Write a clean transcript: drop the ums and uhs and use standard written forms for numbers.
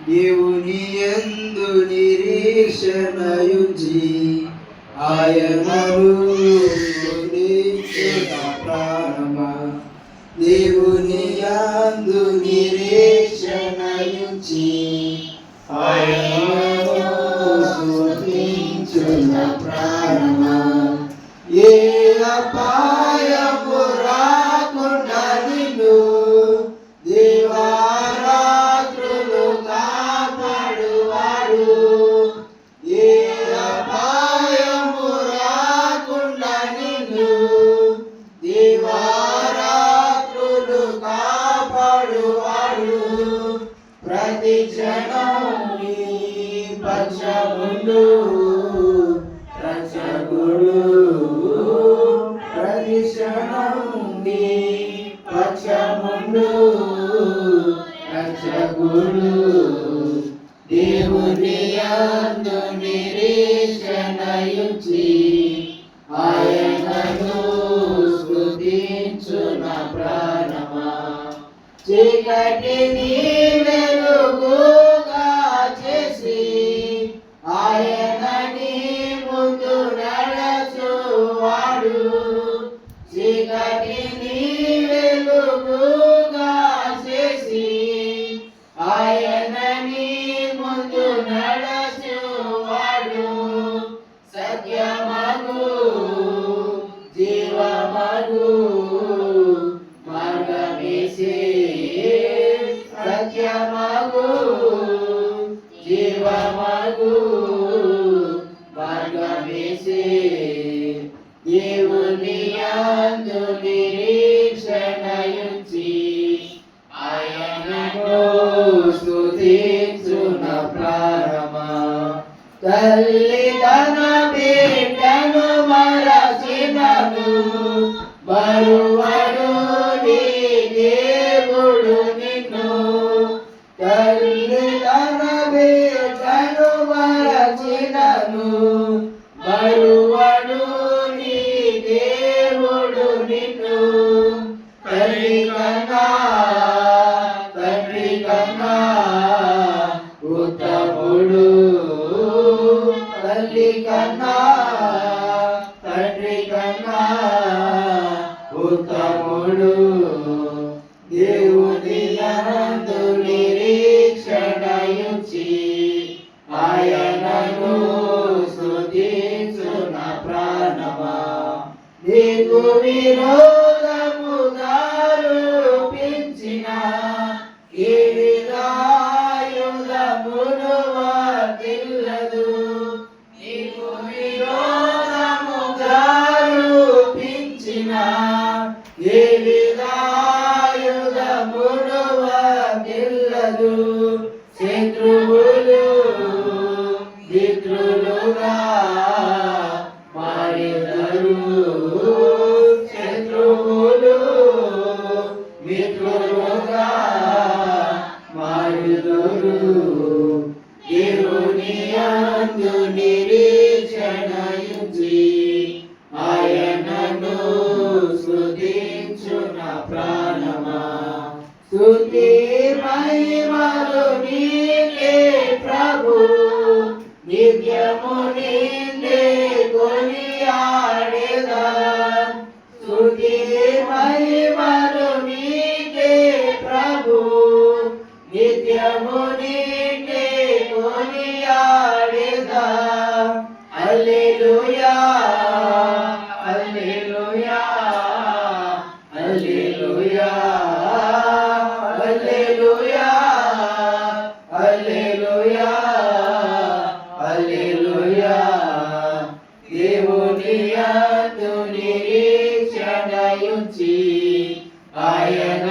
దేవుని యందు నిరీక్షణయుంచి ఆయనను స్తుతించుట ప్రాణమా. దేవుని యందు నిరీక్షణయుంచి ఆయనను స్తుతించుట ప్రాణమా. ఏ అపాయము రాకుండా నిన్ను దివారాత్రులు కాపాడువాడు. ఏ అపాయము రాకుండా నిన్ను దివారాత్రులు కాపాడువాడు. ప్రతి క్షణం నీ పక్షముండు రక్షకుడు. ప్రతి క్షణం నీ పక్షముండు రక్షకుడు. దేవుని యందు నిరీక్షణయుంచి ఆయనను స్తుతించున ప్రాణమా. చీకటిని వెలుగుగా చేసి ఆయనని ముందు నడచువాడు. చీకటిని వెలుగుగా చేసి ఆయనని ముందు నడచువాడు. సత్యమగు జీవమగు మార్గమేసే. సత్యమగు జీవమగు మార్గమేసే. దేవుని యందు నిరీక్షణయుంచి ఆయనను స్తుతించున ప్రాణమా. తల్లి తన బిడ్డను మరచినను మరువడు నీ దేవుడు నిన్ను. తల్లి తన బిడ్డను మరచినను మరువడు నీ దేవుడు నిన్ను. తల్లి కన్నా తండ్రి కన్నా ఉత్తముడు. తల్లి కన్నా తండ్రి కన్నా ఉత్తముడు. దేవుని యందు నిరీక్షణయుంచి ఆయనను స్తుతించున ప్రాణమా. నీకు విరోధముగా రూపించిన యుధమును వర్తిల్లదు. నీకు విరోధముగా రూపించిన యుధమును వర్తిల్లదు. శత్రువులు మిత్రులుగా మారెదరు. శత్రువులు మిత్రులుగా మారెదరు. దేవుని యందు నిరీక్షణయుంచి ఆయనను స్తుతించున ప్రాణమా. స్తుతి మహిమలు నీకే ప్రభు. నిత్యము నిన్నే కొనియాడెదా. స్తుతి మహిమలు నీకే ప్రభు. నిత్యము నిన్నే కొనియాడెదా. హల్లెలూయా హల్లెలూయా హల్లెలూయా హల్లెలూయా హల్లెలూయా హల్లెలూయా. దేవుని యందు నిరీక్షణయుంచి ఆయన